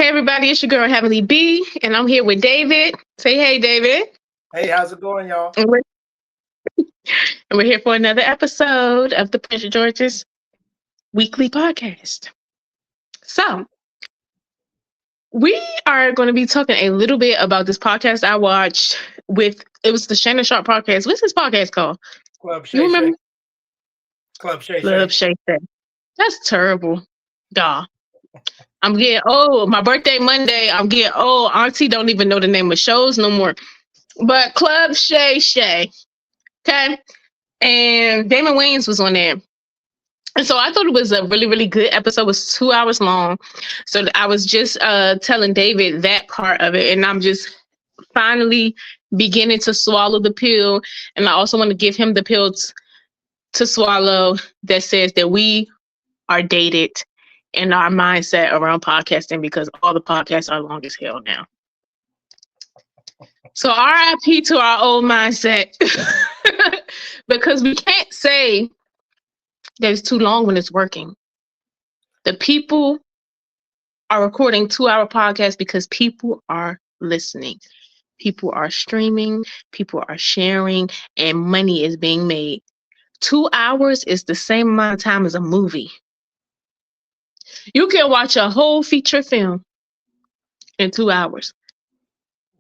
Hey everybody, it's your girl Heavenly B, and I'm here with David. Say hey, David. Hey, how's it going, y'all? And we're here for another episode of the Prince George's weekly podcast. So we are going to be talking a little bit about this podcast I watched with it was the Shannon Sharp podcast. What's this podcast called? Club You Shay Shay. remember? Club Shay Club Shay. Shay Shay. That's terrible. Duh. I'm getting old. My birthday Monday. I'm getting old. Auntie don't even know the name of shows no more. But Club Shay Shay. Okay. And Damon Wayans was on there. And so I thought it was a really, really good episode. It was 2 hours long. So I was just telling David that part of it. And I'm just finally beginning to swallow the pill. And I also want to give him the pills to swallow that says that we are dated in our mindset around podcasting because all the podcasts are long as hell now. So RIP to our old mindset. Because we can't say that it's too long when it's working. The people are recording 2-hour podcasts because people are listening. People are streaming, people are sharing, and money is being made. 2 hours is the same amount of time as a movie. You can watch a whole feature film in 2 hours.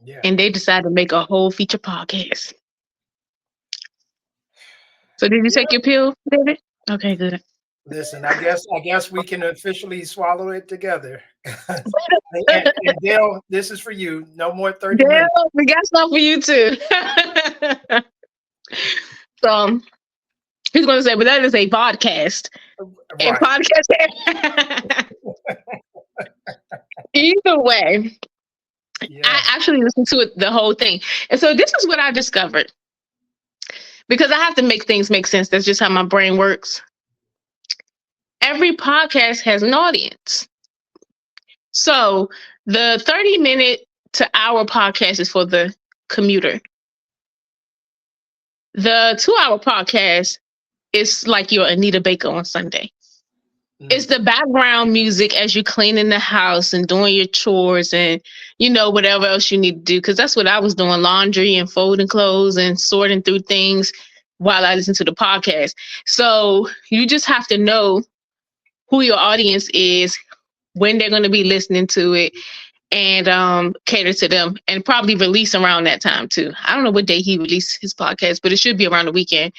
Yeah. And they decide to make a whole feature podcast. So did you take your pill, David? Okay, good. Listen, I guess we can officially swallow it together. and Dale, this is for you. No more 30 Dale, minutes. we got stuff for you too. So he's going to say, but that is a podcast. A Right. podcast. Either way, Yeah. I actually listened to it the whole thing. And so this is what I discovered. Because I have to make things make sense. That's just how my brain works. Every podcast has an audience. So the 30-minute to hour podcast is for the commuter. The 2-hour podcast is like your Anita Baker on Sunday. It's the background music as you're cleaning the house and doing your chores and, whatever else you need to do. Because that's what I was doing, laundry and folding clothes and sorting through things while I listen to the podcast. So you just have to know who your audience is, when they're going to be listening to it, and cater to them and probably release around that time too. I don't know what day he released his podcast, but it should be around the weekend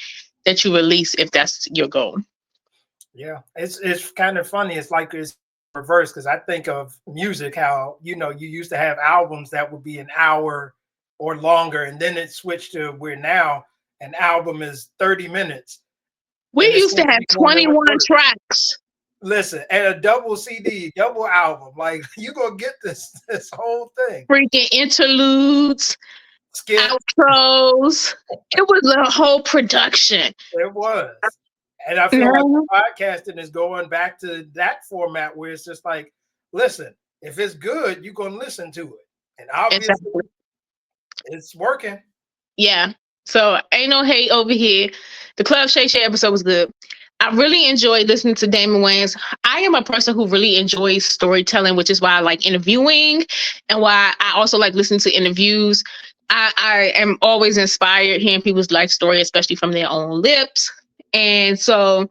that you release if that's your goal. Yeah, it's kind of funny. It's like it's reverse because I think of music, how you used to have albums that would be an hour or longer, and then it switched to where now an album is 30 minutes. We used to have 21 tracks. Listen, and a double CD, double album, like you gonna get this whole thing. Freaking interludes, outros. It was a whole production. It was. And I feel like podcasting is going back to that format where it's just like, listen, if it's good, you're going to listen to it. And obviously, it's working. Yeah. So ain't no hate over here. The Club Shay Shay episode was good. I really enjoyed listening to Damon Wayans. I am a person who really enjoys storytelling, which is why I like interviewing and why I also like listening to interviews. I am always inspired hearing people's life story, especially from their own lips. And so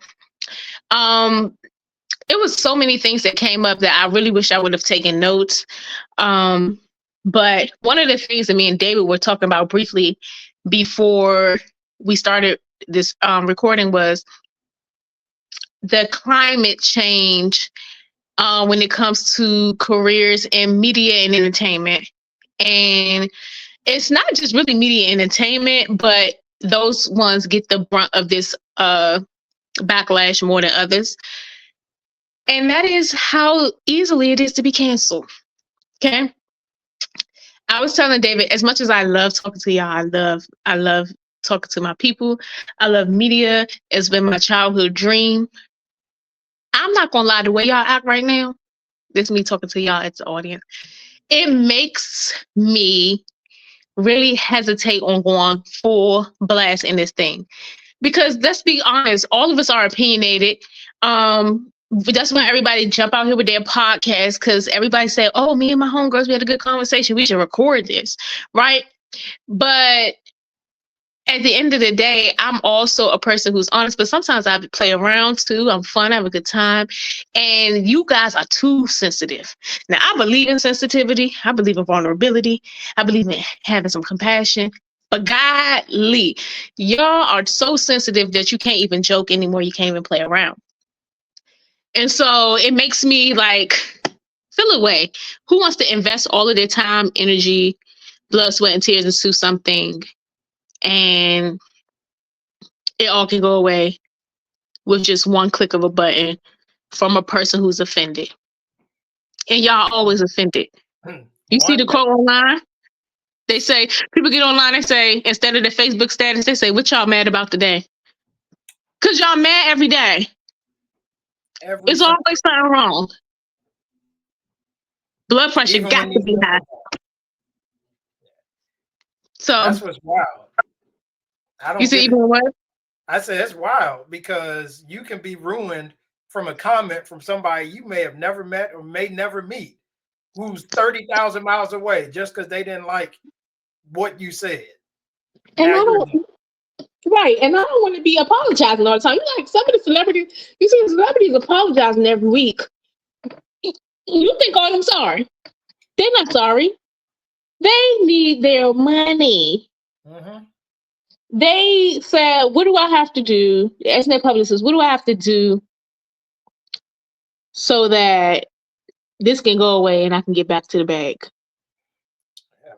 it was so many things that came up that I really wish I would have taken notes. But one of the things that me and David were talking about briefly before we started this recording was the climate change when it comes to careers in media and entertainment. And it's not just really media and entertainment, but those ones get the brunt of this backlash more than others. And that is how easily it is to be canceled. Okay. I was telling David, as much as I love talking to y'all, I love talking to my people. I love media. It's been my childhood dream. I'm not gonna lie, the way y'all act right now, this is me talking to y'all as the audience. It makes me really hesitate on going full blast in this thing. Because let's be honest, all of us are opinionated. that's why everybody jump out here with their podcast, because everybody said, "Oh, me and my homegirls, we had a good conversation. We should record this," right? But at the end of the day, I'm also a person who's honest, but sometimes I play around too. I'm fun, I have a good time. And you guys are too sensitive. Now, I believe in sensitivity, I believe in vulnerability, I believe in having some compassion. But godly, y'all are so sensitive that you can't even joke anymore. You can't even play around. And so it makes me like feel away. Who wants to invest all of their time, energy, blood, sweat, and tears into something and it all can go away with just one click of a button from a person who's offended? And y'all always offended. You see the One day. quote online? They say, people get online and say, instead of the Facebook status, they say, what y'all mad about today? Because y'all mad every day. Every It's single, always something wrong. Blood pressure even got when to you be high. So, that's what's wild. I you don't see, get it. even what? I said it's wild because you can be ruined from a comment from somebody you may have never met or may never meet, who's 30,000 miles away just because they didn't like what you said. And Now I you're don't, done. right. And I don't want to be apologizing all the time. You like some of the celebrities, you see celebrities apologizing every week. You think, oh, I'm sorry. They're not sorry. They need their money. Mhm. They said, what do I have to do? As their publicist, what do I have to do so that this can go away and I can get back to the bag? Yeah, man.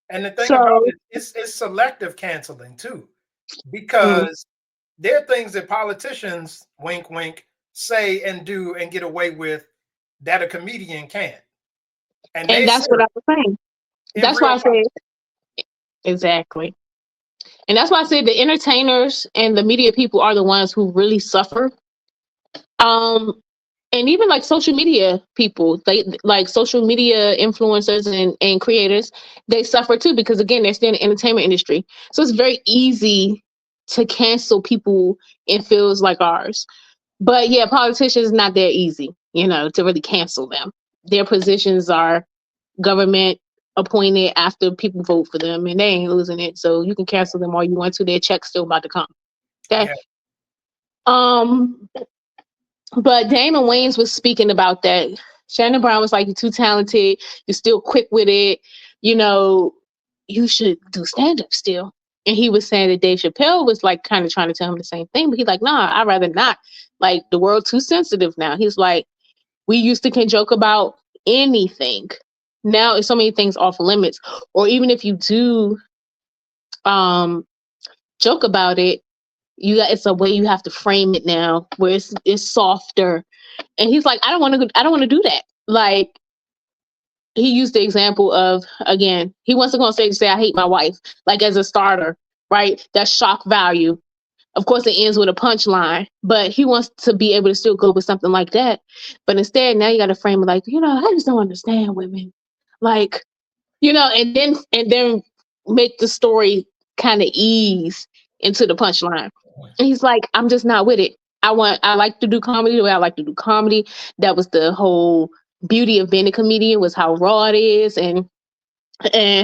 And the thing about So, it, it's selective canceling too, mm, because there are things that politicians, wink, wink, say and do and get away with that a comedian can't. And and they that's what serious I was saying. in That's why real I life. said, exactly. And that's why I said the entertainers and the media people are the ones who really suffer. Um, and even like social media people, they like social media influencers and creators, they suffer too because again, they're still in the entertainment industry. So it's very easy to cancel people in fields like ours. But yeah, politicians not that easy, to really cancel them. Their positions are government appointed after people vote for them and they ain't losing it. So you can cancel them all you want to. Their check's still about to come. Okay. Yeah. Um, but Damon Wayans was speaking about that. Shannon Brown was like, "You're too talented. You're still quick with it. You know, you should do stand up still." And he was saying that Dave Chappelle was like kind of trying to tell him the same thing, but he's like, "Nah, I'd rather not. Like the world too sensitive now." He's like, "We used to can joke about anything. Now it's so many things off limits. Or even if you do um joke about it, it's a way you have to frame it now where it's softer." And he's like, I don't want to do that. Like he used the example of, again, he wants to go on stage and say, I hate my wife, like as a starter, right? That's shock value. Of course, it ends with a punchline, but he wants to be able to still go with something like that. But instead, now you got to frame it like, I just don't understand women. Like, and then make the story kind of ease into the punchline. And he's like, I'm just not with it. I like to do comedy the way I like to do comedy. That was the whole beauty of being a comedian, was how raw it is and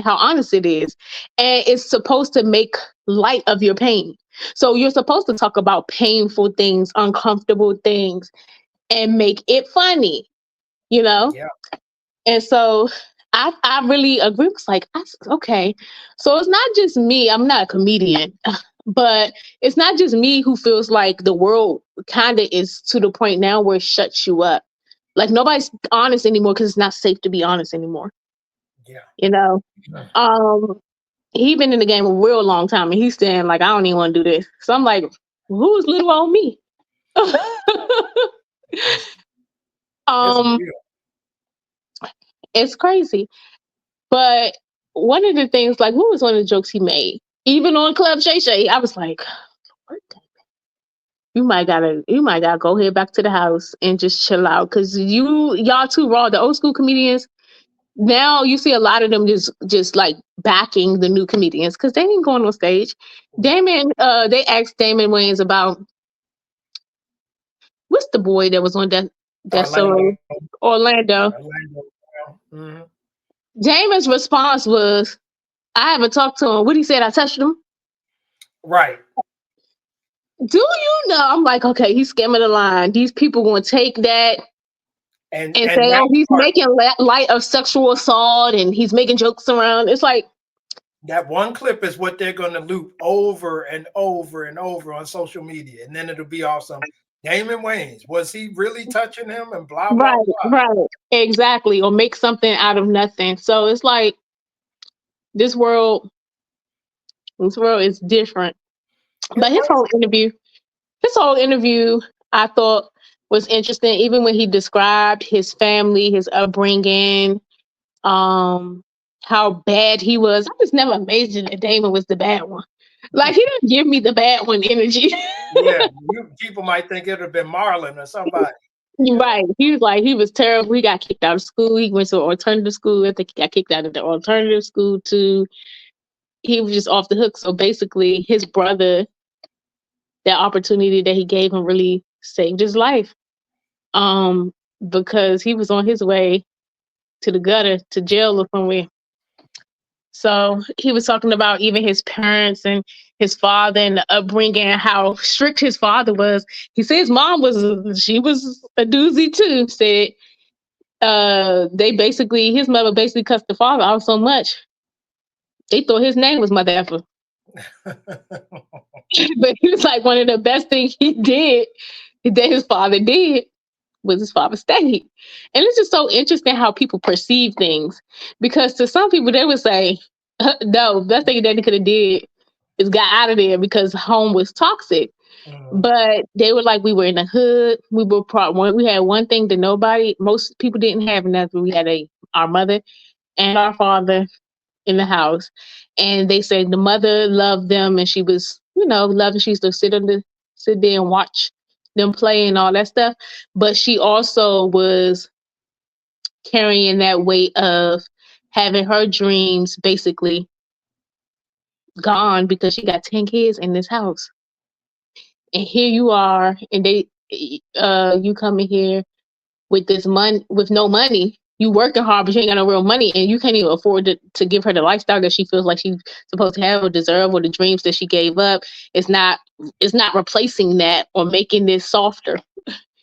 how honest it is. And it's supposed to make light of your pain. So you're supposed to talk about painful things, uncomfortable things, and make it funny, you know? Yeah. And so I really agree. It's like, okay. So it's not just me. I'm not a comedian, but it's not just me who feels like the world kind of is to the point now where it shuts you up. Like nobody's honest anymore because it's not safe to be honest anymore. Yeah. You know, um, he been in the game a real long time, and he's saying like, I don't even want to do this. So I'm like, who's little old me? It's um, real. it's crazy. But one of the things, like, what was one of the jokes he made? Even on Club Shay Shay, I was like, what you might gotta go head back to the house and just chill out because y'all too raw. The old school comedians, now you see a lot of them just like backing the new comedians because they ain't going on stage. They asked Damon Wayans about what's the boy that was on that Orlando. so Orlando. Orlando. Mm-hmm. Damon's response was, I haven't talked to him. What he said, I touched him. Right. Do you know? I'm like, okay, he's skimming the line. These people going to take that and And say, that oh, he's part, making light of sexual assault and he's making jokes around. It's like, that one clip is what they're going to loop over and over and over on social media, and then it'll be awesome. Damon Wayans, was he really touching him? And blah blah right, blah. right, exactly, or make something out of nothing. So it's like this world, this world is different. It But his whole interview, I thought was interesting. Even when he described his family, his upbringing, um, how bad he was. I was never imagined that Damon was the bad one. Like he didn't give me the bad one energy. Yeah, people might think it would have been Marlon or somebody. Right. He was like, he was terrible. He got kicked out of school. He went to an alternative school. I think he got kicked out of the alternative school too. He was just off the hook. So basically, his brother, that opportunity that he gave him really saved his life. Um, because he was on his way to the gutter, to jail or somewhere. So he was talking about even his parents and his father and the upbringing and how strict his father was. He said his mom she was a doozy too. Said they basically, his mother basically cussed the father out so much they thought his name was Mother Effer. But he was like, one of the best things he did that his father did was his father stayed. And it's just so interesting how people perceive things. Because to some people they would say, no, best thing Daddy could have did is got out of there because home was toxic. Mhm. But they were like, we were in the hood. We had one thing that most people didn't have, and that's we had our mother and our father in the house. And they said the mother loved them and she was, loving. She used to sit there and watch them play and all that stuff. But she also was carrying that weight of having her dreams basically gone because she got 10 kids in this house. And here you are, and you coming here with this money, with no money. You working hard, but you ain't got no real money, and you can't even afford to give her the lifestyle that she feels like she's supposed to have or deserve, or the dreams that she gave up. It's not, it's not replacing that or making this softer.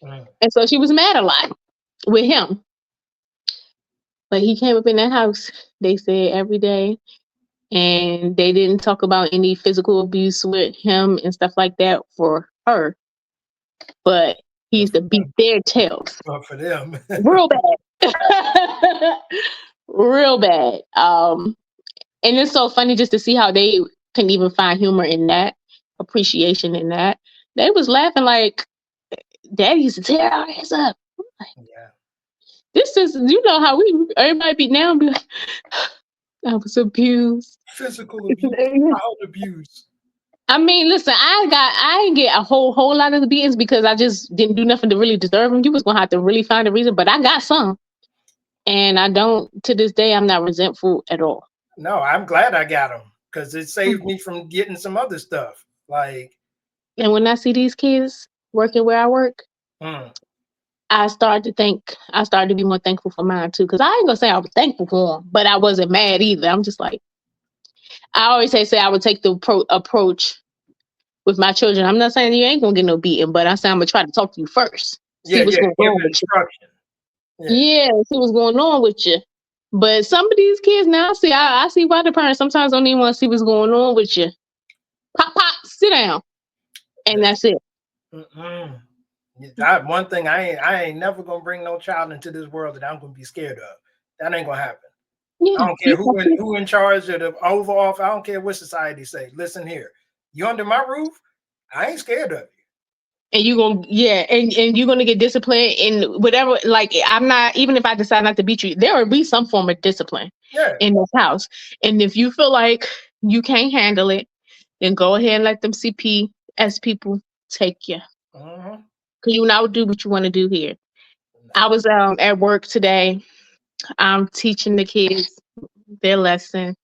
Mhm. And so she was mad a lot with him. But he came up in that house, they said, every day, and they didn't talk about any physical abuse with him and stuff like that for her. But he But used to beat their tails for them. real bad. Real bad. And it's so funny just to see how they can even find humor in that, appreciation in that. They was laughing like Daddy used to tear our ass up. Yeah. This is, how everybody be now be like, I was abused. Physical abuse, child abuse. I mean, listen, I didn't get a whole lot of the beatings because I just didn't do nothing to really deserve them. You was gonna have to really find a reason, but I got some, and I don't, to this day. I'm not resentful at all. No, I'm glad I got them because it saved Mhm. me from getting some other stuff. Like, And when I see these kids working where I work, mm, I started to be more thankful for mine too. Because I ain't gonna say I was thankful for them, but I wasn't mad either. I'm just like, I always say I would take the approach with my children. I'm not saying you ain't gonna get no beating, but I'm saying I'm gonna try to talk to you first, see yeah, what's yeah, going give on an with you. instruction. Yeah. Yeah, see what's going on with you. But some of these kids now, I see why the parents sometimes don't even want to see what's going on with you. Pop, pop, sit down, and Listen, that's it. mm-mm. One thing I ain't never gonna bring no child into this world that I'm gonna be scared of. That ain't gonna happen. I Yeah, don't care who in charge of the Oval Office. I don't care what society say. Listen here, you under my roof. I ain't scared of and you gonna and you're gonna get disciplined in whatever. Like I'm not, even if I decide not to beat you, there will be some form of discipline you. Yeah. in this house. And if you feel like you can't handle it, then go ahead and let them CPS people take you. Uh-huh. Cause you now do what you want to do here. I was at work today. I'm teaching the kids their lesson,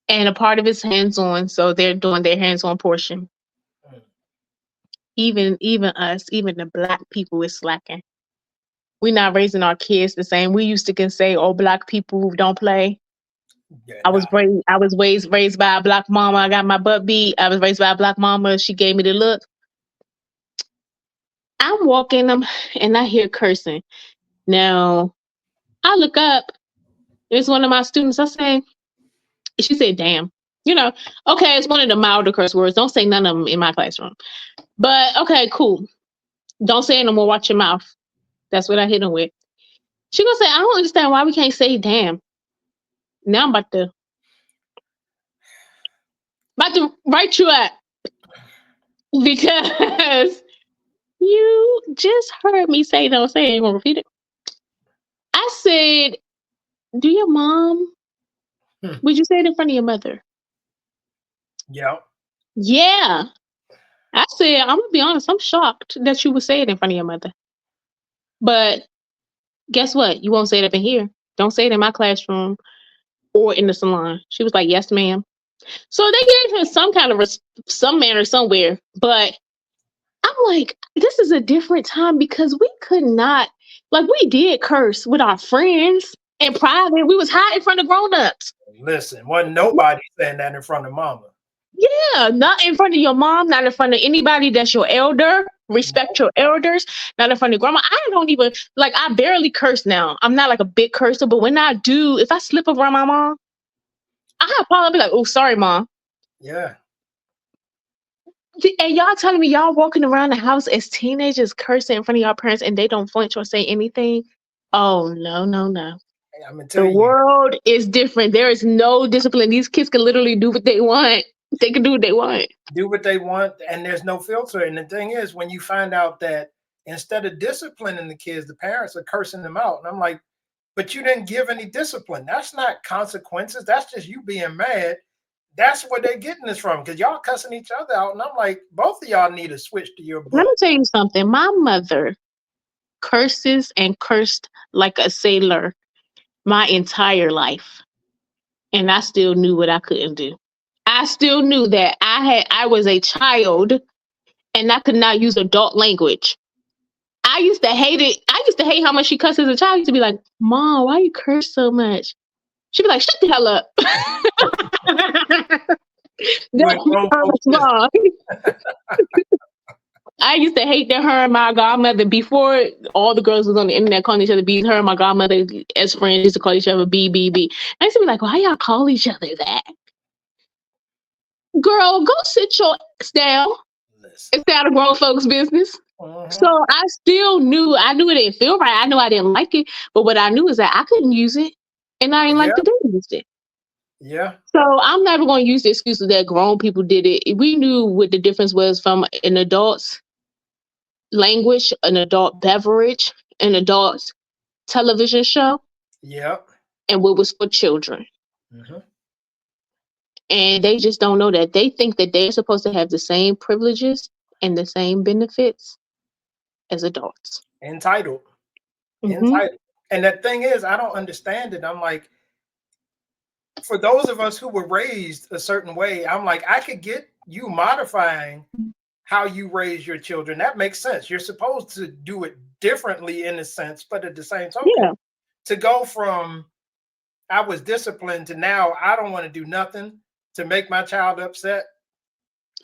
and a part of it's hands on, so they're doing their hands on portion. Even us, even the black people is slacking. We not raising our kids the same. We used to can say, "Oh, black people don't play." Yeah, I nah. was raised. I was raised by a black mama. I got my butt beat. I was raised by a black mama. She gave me the look. I'm walking them, and I hear cursing. Now I look up. It's one of my students. I say, she said, "Damn." You know, okay, it's one of the milder curse words. Don't say none of them in my classroom. But okay, cool. Don't say it no more. Watch your mouth. That's what I hit him with. She gonna say, "I don't understand why we can't say damn." Now I'm about to write you up because you just heard me say don't say it. You gonna repeat it? I said, "Do your mom? Hmm. Would you say it in front of your mother?" Yeah. Yeah. I said, "I'm gonna be honest. I'm shocked that you would say it in front of your mother. But guess what? You won't say it up in here. Don't say it in my classroom or in the salon." She was like, "Yes, ma'am." So they gave her some kind of some manner somewhere, but I'm like, this is a different time because we could not, like, we did curse with our friends in private. We was hiding from the grown-ups. Listen, wasn't nobody saying that in front of mama. Yeah, not in front of your mom, not in front of anybody that's your elder. Respect No. your elders, not in front of grandma. I don't even, like, I barely curse now. I'm not like a big cursor, but when I do, if I slip around my mom, I'll probably be like, "Oh, sorry, mom." Yeah. And y'all telling me y'all walking around the house as teenagers cursing in front of y'all parents and they don't flinch or say anything? Oh, no, no, no. Hey, I'm gonna tell The you, world is different. There is no discipline. These kids can literally do what they want. They can do what they want. do what they want, and there's no filter. And the thing is, when you find out that instead of disciplining the kids, the parents are cursing them out, and I'm like, but you didn't give any discipline. That's not consequences. That's just you being mad. That's where they're getting this from because y'all cussing each other out. And I'm like, both of y'all need to switch to your Let book. me tell you something. My mother curses and cursed like a sailor my entire life. And I still knew what I couldn't do. I still knew that I was a child and I could not use adult language. I used to hate it. I used to hate how much she cussed as a child. I used to be like, "Mom, why you curse so much?" She'd be like, "Shut the hell up." You in That's grown her folks business. response. I used to hate that her and my godmother, before all the girls was on the internet calling each other bees, her and my godmother as friends used to call each other B, B, B. I used to be like, "Why y'all call each other that?" Girl, go sit your ass down Listen. and stay out of grown folks' business. So Uh-huh. I knew it didn't feel right. I knew I didn't like it. But what I knew is that I couldn't use it. And I didn't like Yeah. the they used it. Yeah. So I'm never going to use the excuses that grown people did it. We knew what the difference was from an adult's language, an adult beverage, an adult television show, Yeah. and what was for children. Hmm. And they just don't know that. They think that they're supposed to have the same privileges and the same benefits as adults. Entitled. Hmm. Entitled. And the thing is, I don't understand it. I'm like, for those of us who were raised a certain way, I'm like, I could get you modifying how you raise your children. That makes sense. You're supposed to do it differently in a sense, but at the same token, Yeah. to go from I was disciplined to now I don't want to do nothing to make my child upset.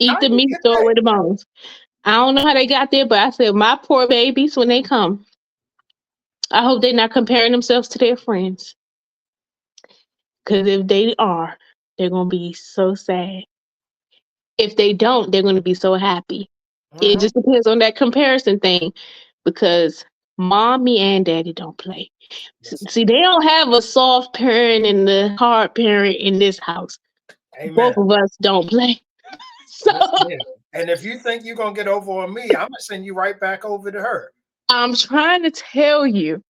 How Eat the do you meat, get throw there? away the bones. I don't know how they got there, but I said, my poor babies, when they come, I hope they're not comparing themselves to their friends. Because if they are, they're going to be so sad. If they don't, they're going to be so happy. It Hmm. just depends on that comparison thing, because mommy and daddy don't play. Listen, See, they don't have a soft parent and the hard parent in this house. amen. Both of us don't play. So Listen here. And if you think you're gonna get over on me, I'm gonna send you right back over to her. I'm trying to tell you,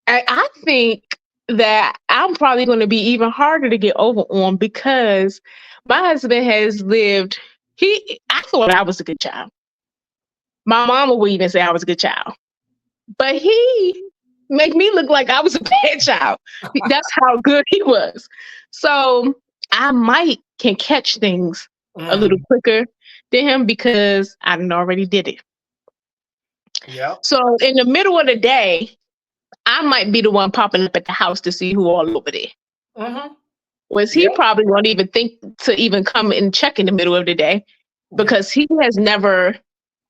I think that I'm probably going to be even harder to get over on because my husband has lived. I thought I was a good child. My mama would even say I was a good child, but he make me look like I was a bad child. That's how good he was. So I might can catch things a little Mm, quicker than him because I done already did it. Yep. So in the middle of the day, I might be the one popping up at the house to see who all over there. Mm-hmm. Whereas he Yep. probably won't even think to even come and check in the middle of the day Yeah. because he has never,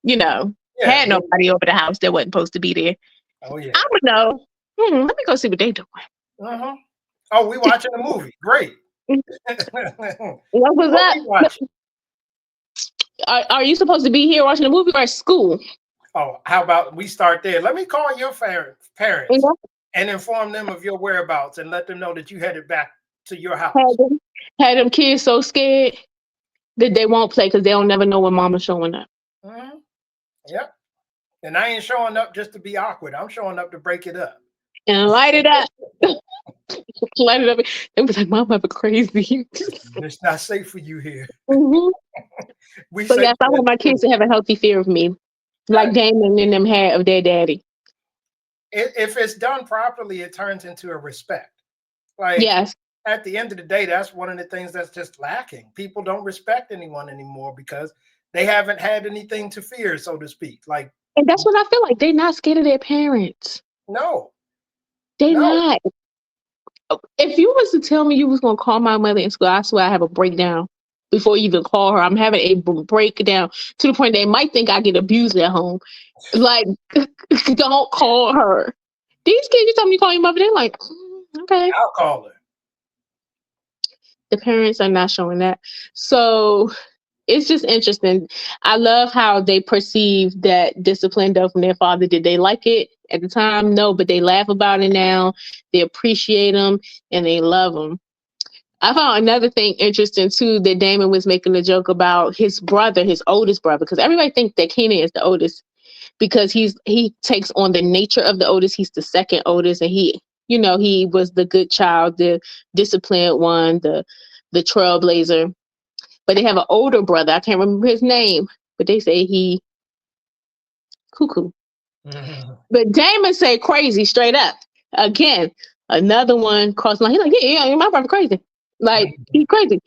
you know, Yeah. had nobody over the house that wasn't supposed to be there. Oh yeah. I would know. Let me go see what they doing. Mm-hmm. Oh, we watching a movie. Great. What was What that? we watching? Are you supposed to be here watching a movie or at school? Oh, how about we start there? Let me call your You parents know, and inform them of your whereabouts and let them know that you headed back to your had house. them, had them kids so scared that they won't play because they'll never know when mama's showing up. Mm-hmm. Yep. And I ain't showing up just to be awkward. I'm showing up to break it up. And light it up. Light it up. They was like, Mom, ever crazy. It's not safe for you here. hmm We So safe yes, I at want my kids school. to have a healthy fear of me, like Good. Damon and them had of their daddy. If it's done properly, it turns into a respect. Like Yes. at the end of the day, that's one of the things that's just lacking. People don't respect anyone anymore because they haven't had anything to fear, so to speak. Like, And that's what I feel like. They're not scared of their parents. no, They no. not. If you was to tell me you was gonna call my mother in school, I swear I have a breakdown before you even call her. I'm having a breakdown to the point they might think I get abused at home. Like, don't call her. These kids, you tell me to call your mother, they're like, okay. I'll call her. The parents are not showing that. So it's just interesting. I love how they perceive that discipline though from their father. Did they like it at the time? No, but they laugh about it now. They appreciate them and they love them. I found another thing interesting too that Damon was making a joke about his brother, his oldest brother, because everybody thinks that Kenan is the oldest because he takes on the nature of the oldest. He's the second oldest, and he was the good child, the disciplined one, the trailblazer. But they have an older brother. I can't remember his name, but they say he cuckoo. Mhm. But Damon say crazy straight up. Again, another one crossing line. He's like, yeah, my brother crazy. Like he's crazy.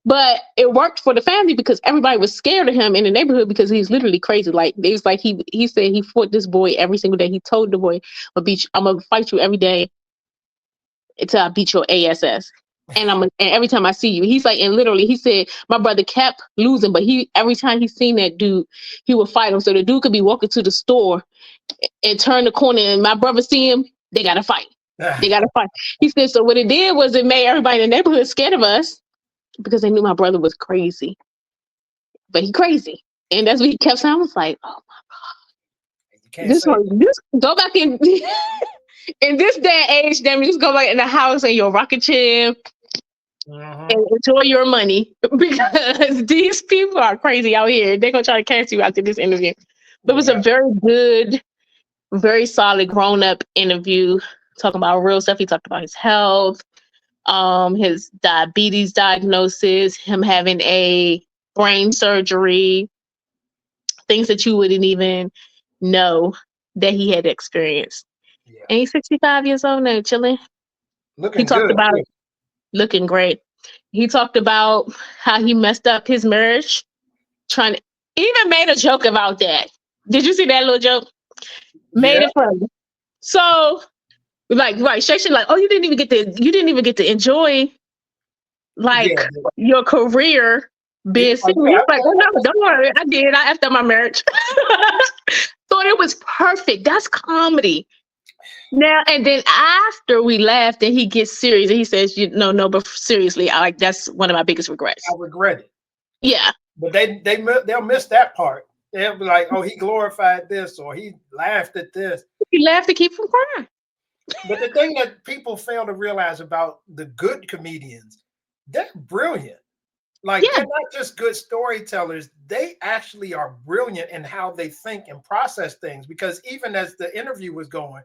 But it worked for the family because everybody was scared of him in the neighborhood because he's literally crazy. Like it was like he said he fought this boy every single day. He told the boy, I'm gonna fight you every day until I beat your ass. And every time I see you, he's like, and literally, he said my brother kept losing, but he every time he seen that dude, he would fight him. So the dude could be walking to the store and turn the corner, and my brother see him, they gotta fight. They gotta fight. He said, so what it did was it made everybody in the neighborhood scared of us because they knew my brother was crazy, but he crazy, and that's what he kept saying. I was like, oh, You can't this say one, this go back in. In this day and age, then just go back in the house in your rocking chair that. and enjoy your money because these people are crazy out here. They're gonna try to catch you after this interview. But it was a Yeah. very good, very solid grown up interview talking about real stuff. He talked about his health, his diabetes diagnosis, him having a brain surgery, things that you wouldn't even know that he had experienced. Yeah. And he's 65 years old now, chilling. He Looking talked good about too. looking great. He talked about how he messed up his marriage, trying to even made a joke about that. Did you see that little joke? Made Yeah. it funny. So like right, Shay Shay like, oh, you didn't even get to enjoy Yeah. like your career Yeah. being Oh, single. yeah. He's like, oh no, don't worry, I did. I effed up my marriage. Thought it was perfect. That's comedy. Now and then after we laughed, and he gets serious and he says, "You no, but seriously, I like that's one of my biggest I regrets." regret it. Yeah, But they'll miss that part. They'll be like, oh, he glorified this or he laughed at this. he laughed to keep from crying. But the thing that people fail to realize about the good comedians, they're brilliant. Like they're Yeah, not just good storytellers, they actually are brilliant in how they think and process things. Because even as the interview was going,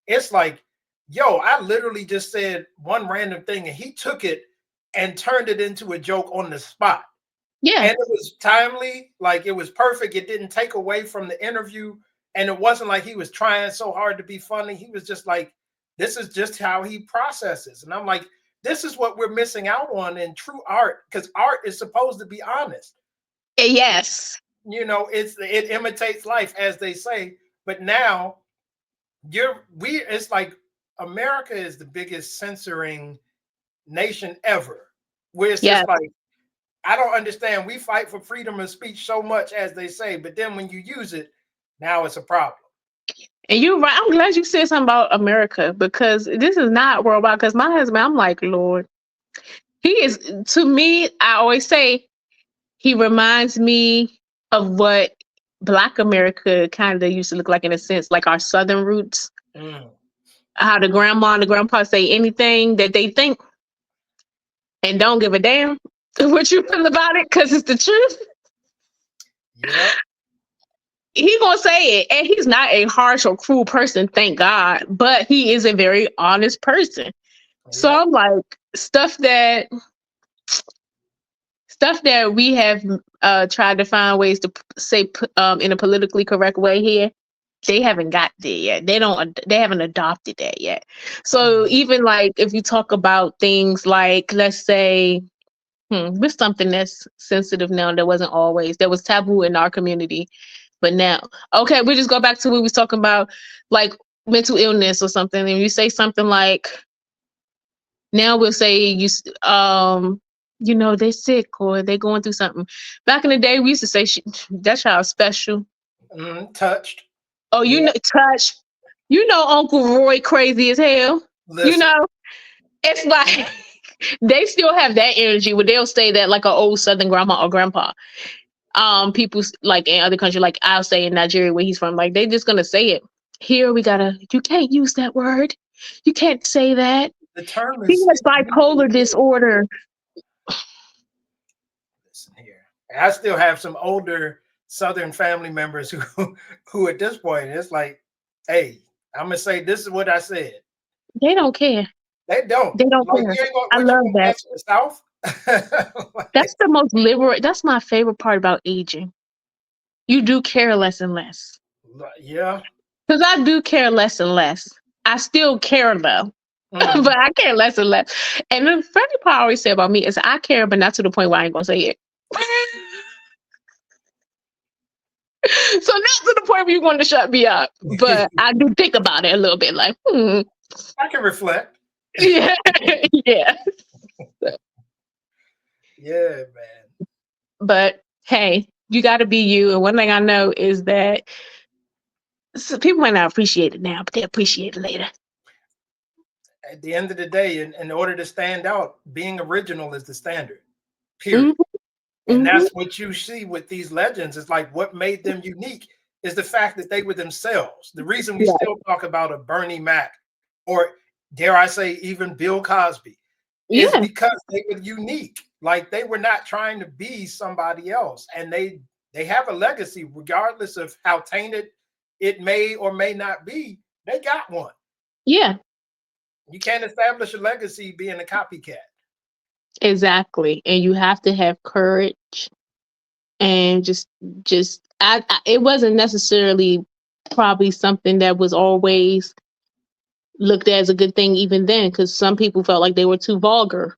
it's like, yo, I literally just said one random thing and he took it and turned it into a joke on the spot. yeah. And it was timely, like it was perfect. It didn't take away from the interview. And it wasn't like he was trying so hard to be funny. He was just like, this is just how he processes. And I'm like, this is what we're missing out on in true art, because art is supposed to be honest. Yes. It imitates life, as they say. But now it's like America is the biggest censoring nation ever, where it's Yes. just like, I don't understand. We fight for freedom of speech so much, as they say, but then when you use it, now it's a problem. And you're right. I'm glad you said something about America because this is not worldwide. Because my husband, I'm like, Lord, he is to me. I always say he reminds me of what Black America kind of used to look like in a sense, like our Southern roots. Mm. How the grandma and the grandpa say anything that they think and don't give a damn what you feel about it because it's the truth. Yep. He gonna say it, and he's not a harsh or cruel person, thank God, but he is a very honest person. So Yep. I'm like, stuff that we have tried to find ways to say in a politically correct way here, they haven't got there yet. They haven't adopted that yet. So Mm. even like if you talk about things like, let's say, with something that's sensitive now that was taboo in our community, but now, okay, we just go back to what we was talking about, like mental illness or something, and you say something like, now we'll say they're sick or they're going through something. Back in the day, we used to say, that child's special. Mm. Touched. Oh, Yeah. touch. Uncle Roy crazy as hell. You Listen. know, it's like they still have that energy where they'll say that like an old Southern grandma or grandpa. People like in other countries, like I'll say in Nigeria where he's from, like they just gonna say it. Here you can't use that word. You can't say that. The term He has is bipolar disorder. listen here. I still have some older Southern family members who at this point, it's like, hey, I'm gonna say this is what I said. They don't care. They don't. They don't Like, care. you ain't going, I what, you love gonna that. mess with the South? That's the most liberal. That's my favorite part about aging. You do care less and less. Yeah. Because I do care less and less. I still care though, Mm. but I care less and less. And the funny part I always say about me is I care, but not to the point where I ain't gonna say it. So not to the point where you're going to shut me up, but I do think about it a little bit, like, I can reflect. yeah, yeah. Yeah, man. But hey, you got to be you. And one thing I know is that people might not appreciate it now, but they appreciate it later. At the end of the day, in order to stand out, being original is the standard. Hmm. Period. And Hmm. that's what you see with these legends. It's like what made them unique is the fact that they were themselves. The reason we Yeah. still talk about a Bernie Mac, or dare I say even Bill Cosby, is Yeah. because they were unique. Like, they were not trying to be somebody else. And they have a legacy, regardless of how tainted it may or may not be. They got one. Yeah. You can't establish a legacy being a copycat. Exactly. And you have to have courage and it wasn't necessarily probably something that was always looked at as a good thing even then, because some people felt like they were too vulgar.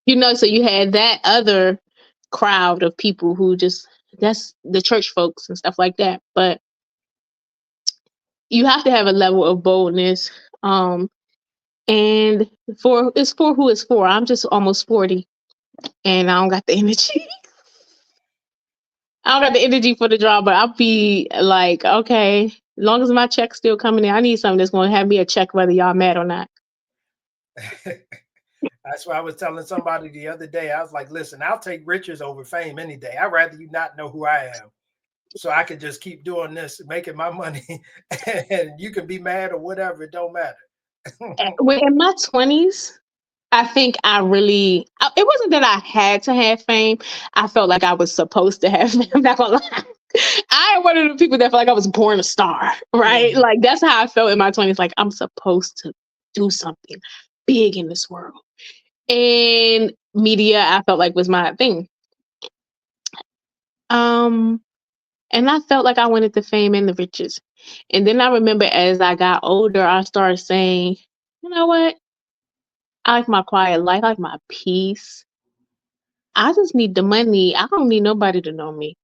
So you had that other crowd of people who just that's the church folks and stuff like that. But you have to have a level of boldness. And for who it's for. I'm just almost 40 and I don't got the energy. I don't got the energy for the job, but I'll be like, okay, as long as my check's still coming in, I need something that's gonna have me a check whether y'all mad or not. That's why I was telling somebody the other day. I was like, listen, I'll take riches over fame any day. I'd rather you not know who I am, so I can just keep doing this, making my money, and you can be mad or whatever. It don't matter. When in my 20s, I think it wasn't that I had to have fame. I felt like I was supposed to have fame. I'm not gonna lie. I am one of the people that felt like I was born a star, right? Mhm. Like that's how I felt in my 20s. Like I'm supposed to do something big in this world. And media, I felt like was my thing. Um, and I felt like I wanted the fame and the riches. And then I remember as I got older, I started saying, you know what? I like my quiet life, I like my peace. I just need the money. I don't need nobody to know me.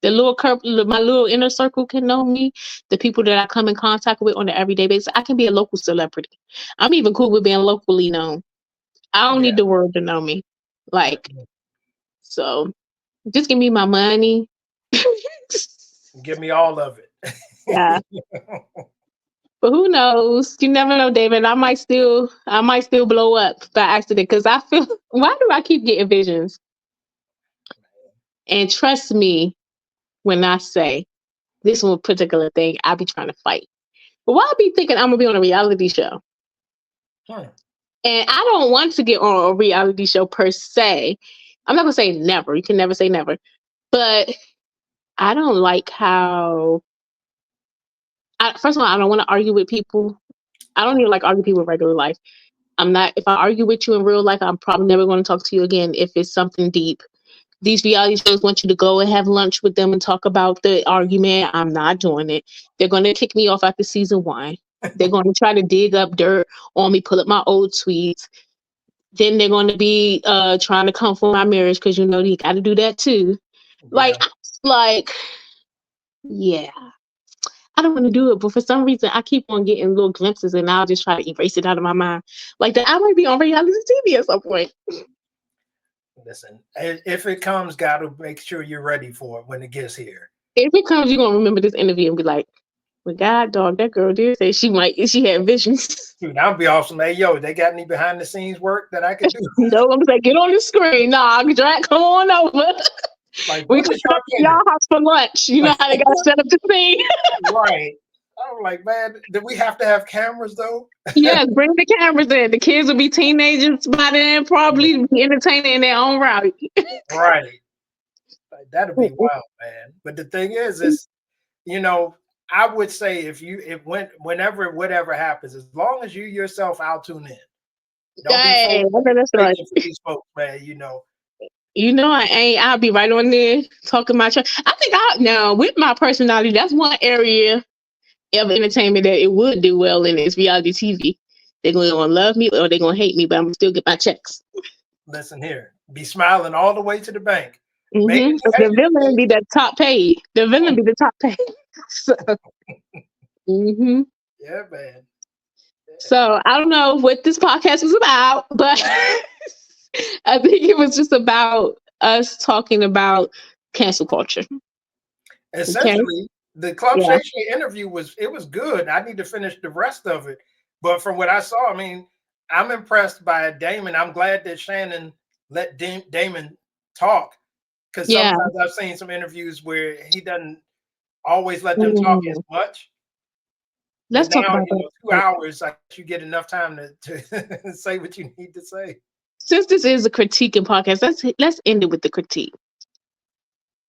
My little inner circle can know me. The people that I come in contact with on an everyday basis, I can be a local celebrity. I'm even cool with being locally known. I don't Yeah. need the world to know me. Like, Mhm. so just give me my money. Give me all of Yeah. it. But who knows? You never know, David. I might still blow up by accident because I feel why do I keep getting visions? And trust me when I say this one particular thing, I be trying to fight. But why I be thinking I'm gonna be on a reality show? Hmm. And I don't want to get on a reality show per se. I'm not gonna say never. You can never say never. But I don't like how first of all, I don't want to argue with people. I don't even like argue with people in regular life. I'm not if I argue with you in real life, I'm probably never going to talk to you again if it's something deep. These reality shows want you to go and have lunch with them and talk about the argument. I'm not doing it. They're going to kick me off after season one. They're going to try to dig up dirt on me, pull up my old tweets. Then they're going to be trying to come for my marriage because you know you got to do that too. Like, Yeah. like, yeah, I don't want to do it, but for some reason I keep on getting little glimpses, and I'll just try to erase it out of my mind. Like that, I might be on reality TV at some point. Listen, if it comes, got to make sure you're ready for it when it gets here. If it comes, you're gonna remember this interview and be like, "Well, God, dog, that girl did say she had visions." Dude, that would be awesome. Hey, yo, they got any behind the scenes work that I could do? No, I'm like, get on the screen, nah, Jack, come on over. Like, We what coming is up to y'all y'all getting? house for lunch. You know how they gotta set up the scene. Right. I'm like, man, do we have to have cameras though? Yes, bring the cameras in. The kids will be teenagers by then, probably be entertaining in their own right. Right. Like, that'd be wild, man. But the thing is, you know, I would say whenever whatever happens, as long as you yourself out tune in, don't be Hey, fooling okay, that's right. faking for these folks, man. You know, You know I ain't. I'll be right on there talking my trash. I think I now with my personality, that's one area of entertainment that it would do well in is reality TV. They're going to love me or they're going to hate me, but I'm gonna still get my checks. listen here, be smiling all the way to the bank. Maybe Mm-hmm. you The villain hesitate. be the top paid. The villain be the top paid. so, hmm Yeah, man. so I don't know what this podcast was about, but I think it was just about us talking about cancel culture. Okay. Essentially, the Club Yeah. Shay Shay interview was good. I need to finish the rest of it, but from what I saw, I mean, I'm impressed by Damon. I'm glad that Shannon let Damon talk because Yeah. sometimes I've seen some interviews where he doesn't always let them talk as Mm. much. But Let's talk now, about that. 2 hours, like you get enough time to say what you need to say. Since this is a critiquing podcast, let's end it with the critique.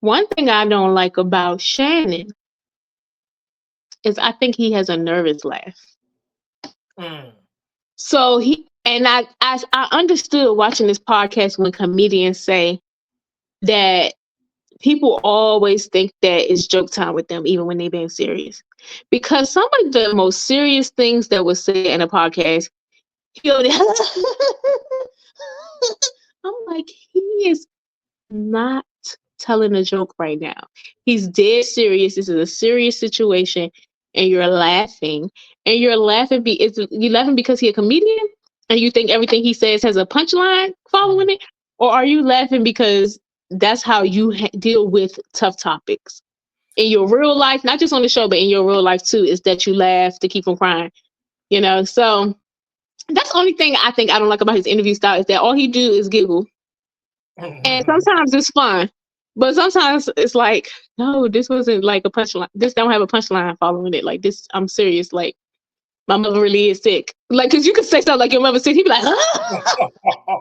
One thing I don't like about Shannon is I think he has a nervous laugh. Mm. So I understood watching this podcast when comedians say that people always think that it's joke time with them, even when they're being serious. Because some of the most serious things that was said in a podcast, he'll I'm like, he is not telling a joke right now. He's dead serious. This is a serious situation, and you're laughing. And you're laughing. You laughing because he's a comedian, and you think everything he says has a punchline following it, or are you laughing because that's how you deal with tough topics in your real life, not just on the show, but in your real life too? Is that you laugh to keep from crying? You know, so that's the only thing I think I don't like about his interview style is that all he do is giggle and sometimes it's fun, but sometimes it's like, no, this wasn't like a punchline. This don't have a punchline following it. Like this, I'm serious. Like my mother really is sick. Like, cause you could say something like your mother's sick. He'd be like, huh?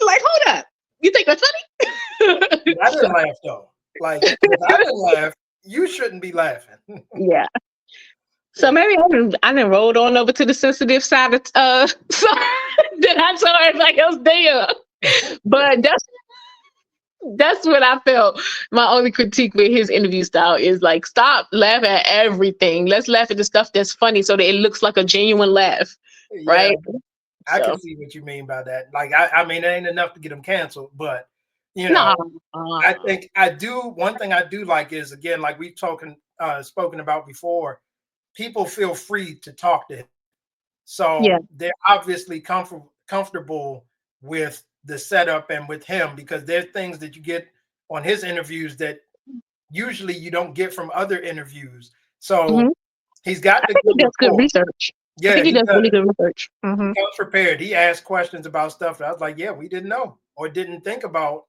Like, hold up. You think that's funny? I So, didn't laugh though. Like, if I didn't laugh, you shouldn't be laughing. yeah. So Yeah. maybe I done rolled on over to the sensitive side of so that I saw everybody else there. But that's what I felt. My only critique with his interview style is like, stop laughing at everything. Let's laugh at the stuff that's funny so that it looks like a genuine laugh, Yeah. right? I can So see what you mean by that. Like, I mean, it ain't enough to get them canceled, but you no. know, I think I do. One thing I do like is, again, like we've spoken about before, people feel free to talk to him. Yeah. So they're obviously comfortable with the setup and with him, because there's things that you get on his interviews that usually you don't get from other interviews. Hmm. So he's got I the think he good does good rapport. research. I Yeah, think he he does does. really good research. He Hmm. comes prepared. He asked questions about stuff that I was like, yeah, we didn't know or didn't think about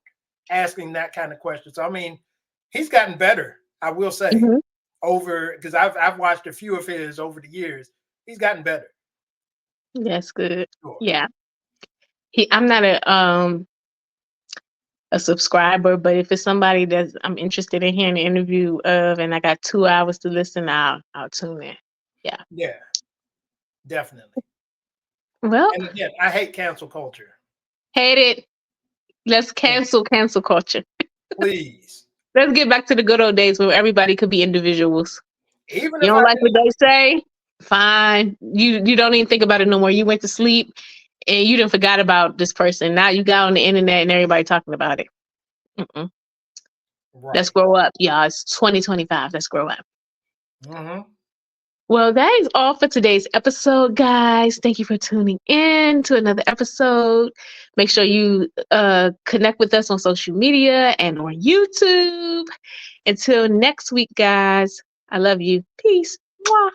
asking that kind of question. So I mean, he's gotten better, I will say, Hmm. over, because I've watched a few of his over the years. He's gotten better. That's good. Sure. Yeah. I'm not a subscriber, but if it's somebody that I'm interested in hearing the interview of, and I got 2 hours to listen, I'll tune in. Yeah. Yeah, definitely. Well, And again, I hate cancel culture. hate it. Let's Yeah, cancel culture. please. Let's get back to the good old days where everybody could be individuals. Even You if don't I like what didn't, they say? Fine. You don't even think about it no more. You went to sleep and you didn't forgot about this person. Now you got on the internet and everybody talking about it. Mm-mm. Let's right. grow up, y'all. It's 2025. Let's grow up. Hmm. Well, that is all for today's episode, guys. Thank you for tuning in to another episode. Make sure you connect with us on social media and on YouTube. Until next week, guys, I love you. Peace. Mwah.